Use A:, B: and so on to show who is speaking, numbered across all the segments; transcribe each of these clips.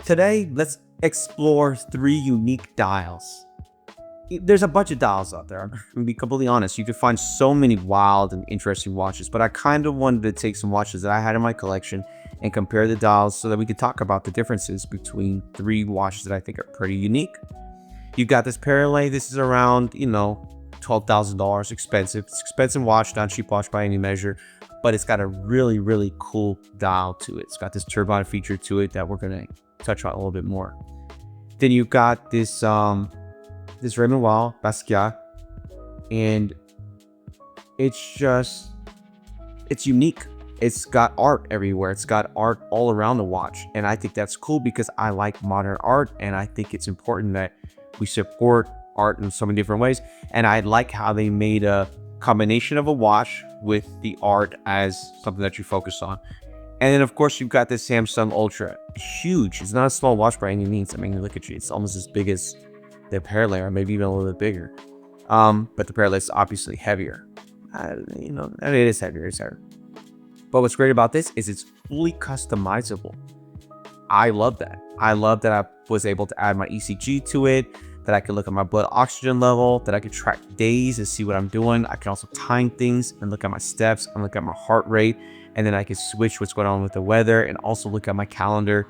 A: Today, let's explore 3 unique dials. There's a bunch of dials out there. I'm gonna be completely honest. You can find so many wild and interesting watches, but I kind of wanted to take some watches that I had in my collection and compare the dials so that we could talk about the differences between 3 watches that I think are pretty unique. You've got this Perrelet. This is around, $12,000. Expensive. It's an expensive watch, not a cheap watch by any measure, but it's got a really, really cool dial to it. It's got this turbine feature to it that we're gonna touch on a little bit more. Then you've got this Raymond Weil Basquiat, and it's unique. It's got art everywhere. It's got art all around the watch, and I think that's cool because I like modern art, and I think it's important that we support art in so many different ways. And I like how they made a combination of a watch with the art as something that you focus on. And then of course you've got this Samsung Ultra. Huge. It's not a small watch by any means. I mean, look at you. It's almost as big as the Perrelet, or maybe even a little bit bigger. But the Perrelet's obviously heavier. It is heavier. It's heavier. But what's great about this is it's fully customizable. I love that. I love that I was able to add my ECG to it, that I can look at my blood oxygen level, that I can track days and see what I'm doing. I can also time things and look at my steps and look at my heart rate. And then I can switch what's going on with the weather and also look at my calendar.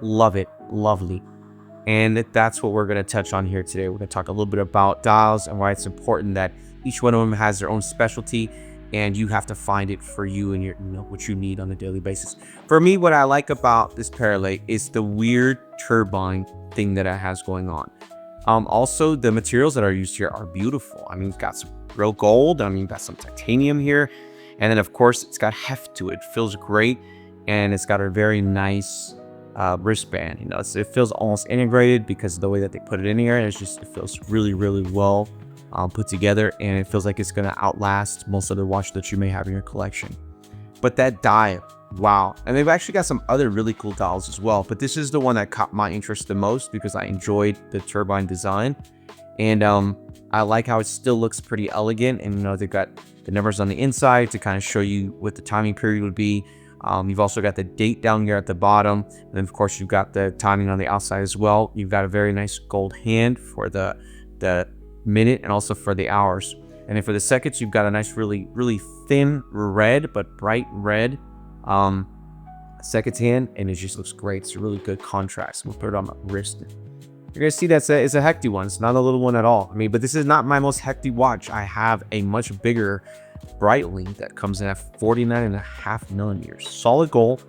A: Love it. Lovely. And that's what we're going to touch on here today. We're going to talk a little bit about dials and why it's important that each one of them has their own specialty, and you have to find it for you and your, what you need on a daily basis. For me, what I like about this Perrelet is the weird turbine thing that it has going on. Also, the materials that are used here are beautiful. I mean, it's got some real gold. I mean, you've got some titanium here. And then, of course, it's got heft to it. It feels great. And it's got a very nice wristband. It feels almost integrated because of the way that they put it in here. And it feels really, really well put together. And it feels like it's going to outlast most of the watches that you may have in your collection. But that dial, wow. And they've actually got some other really cool dials as well. But this is the one that caught my interest the most because I enjoyed the turbine design. And I like how it still looks pretty elegant. And, they've got the numbers on the inside to kind of show you what the timing period would be. You've also got the date down here at the bottom. And then, of course, you've got the timing on the outside as well. You've got a very nice gold hand for the minute and also for the hours. And then for the seconds, you've got a nice, really, really thin red, but bright red seconds hand. And it just looks great. It's a really good contrast. We'll put it on my wrist. You're going to see it's a hefty one. It's not a little one at all. I mean, but this is not my most hefty watch. I have a much bigger Breitling that comes in at 49.5 millimeters. Solid gold.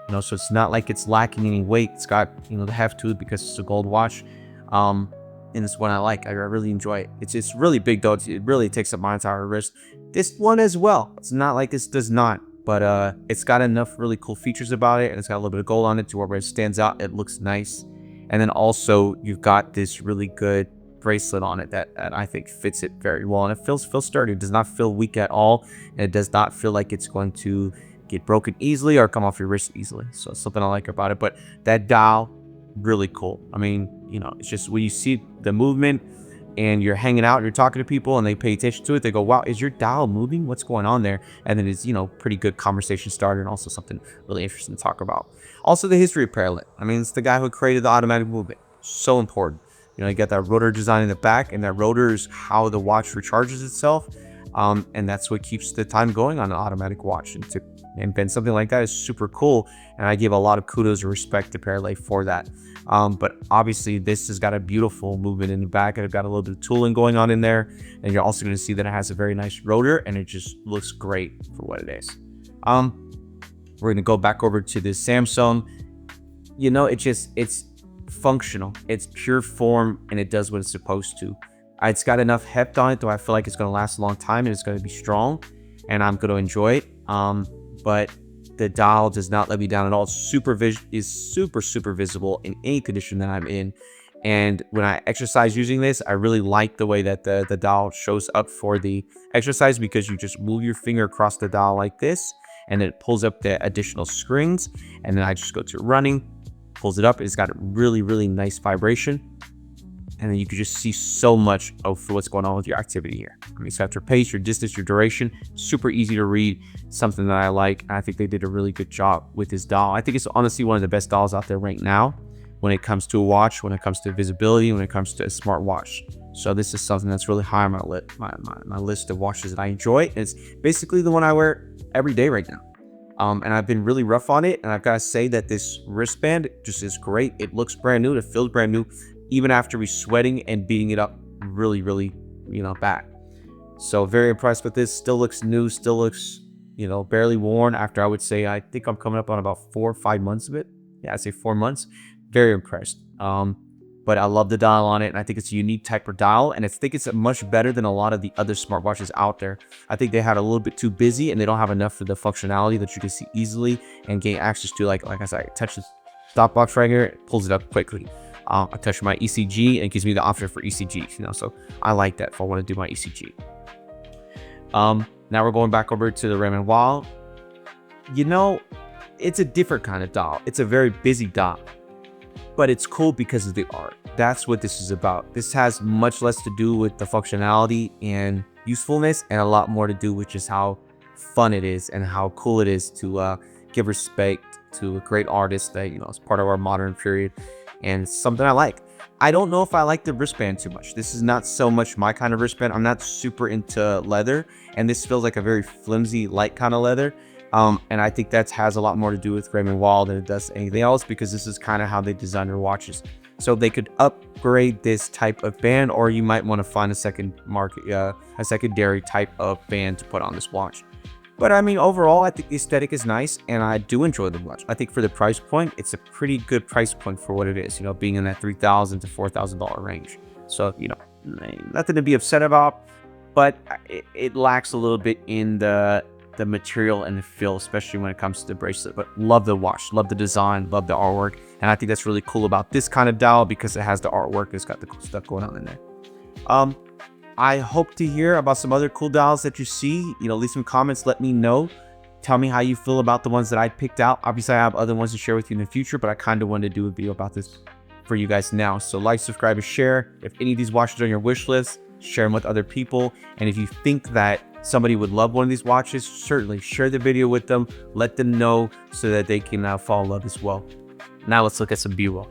A: So it's not like it's lacking any weight. It's got, the heft to it because it's a gold watch. And it's one I like. I really enjoy it. It's really big though. It really takes up my entire wrist. This one as well. It's not like this does not. But it's got enough really cool features about it. And it's got a little bit of gold on it to where it stands out. It looks nice. And then also you've got this really good bracelet on it that I think fits it very well. And it feels sturdy. It does not feel weak at all. And it does not feel like it's going to get broken easily or come off your wrist easily. So it's something I like about it. But that dial, really cool. I mean, it's just when you see the movement and you're hanging out and you're talking to people and they pay attention to it, they go, wow, is your dial moving? What's going on there? And then it's, pretty good conversation starter and also something really interesting to talk about. Also, the history of Perrelet. I mean, it's the guy who created the automatic movement. So important. You got that rotor design in the back, and that rotor is how the watch recharges itself. And that's what keeps the time going on an automatic watch. And to invent something like that is super cool. And I give a lot of kudos and respect to Perrelet for that. But obviously this has got a beautiful movement in the back, and it's got a little bit of tooling going on in there. And you're also going to see that it has a very nice rotor, and it just looks great for what it is. We're going to go back over to this Samsung. It's functional. It's pure form, and it does what it's supposed to. It's got enough heft on it, though I feel like it's going to last a long time, and it's going to be strong, and I'm going to enjoy it. But the dial does not let me down at all. It's super visible in any condition that I'm in. And when I exercise using this, I really like the way that the dial shows up for the exercise, because you just move your finger across the dial like this, and it pulls up the additional screens. And then I just go to running, pulls it up. It's got a really nice vibration. And then you can just see so much of what's going on with your activity here. I mean, so after pace, your distance, your duration, super easy to read, something that I like. I think they did a really good job with this dial. I think it's honestly one of the best dials out there right now. when it comes to a watch, when it comes to visibility, when it comes to a smartwatch. So this is something that's really high on my list of watches that I enjoy. It's basically the one I wear every day right now. And I've been really rough on it. And I've got to say that this wristband just is great. It looks brand new. It feels brand new, even after me sweating and beating it up really, really, bad. So very impressed with this. Still looks new. Still looks, barely worn after, I think I'm coming up on about 4 or 5 months of it. Yeah, I'd say 4 months. Very impressed. But I love the dial on it, and I think it's a unique type of dial, and I think it's much better than a lot of the other smartwatches out there. I think they had a little bit too busy, and they don't have enough of the functionality that you can see easily and gain access to. Like I said, I touch the stopwatch right here, it pulls it up quickly. I touch my ECG, and it gives me the option for ECG. So I like that if I want to do my ECG. Now we're going back over to the Raymond Weil. It's a different kind of dial. It's a very busy dial, but it's cool because of the art. That's what this is about. This has much less to do with the functionality and usefulness, and a lot more to do with just how fun it is and how cool it is to give respect to a great artist that is part of our modern period, and something I like. I don't know if I like the wristband too much. This is not so much my kind of wristband. I'm not super into leather, and this feels like a very flimsy, light kind of leather. And I think that has a lot more to do with Raymond Weil than it does anything else, because this is kind of how they design their watches. So they could upgrade this type of band, or you might want to find a secondary type of band to put on this watch. But I mean, overall, I think the aesthetic is nice, and I do enjoy the watch. I think for the price point, it's a pretty good price point for what it is, being in that $3,000 to $4,000 range. So, nothing to be upset about, but it lacks a little bit in the material and the feel, especially when it comes to the bracelet. But love the watch, love the design, love the artwork, and I think that's really cool about this kind of dial, because it has the artwork. It's got the cool stuff going on in there. I hope to hear about some other cool dials that you see. Leave some comments, let me know. Tell me how you feel about the ones that I picked out. Obviously, I have other ones to share with you in the future, but I kind of wanted to do a video about this for you guys now. So like, subscribe, and share. If any of these watches are on your wish list, share them with other people. And if you think that somebody would love one of these watches, certainly share the video with them. Let them know so that they can fall in love as well. Now let's look at some B-roll.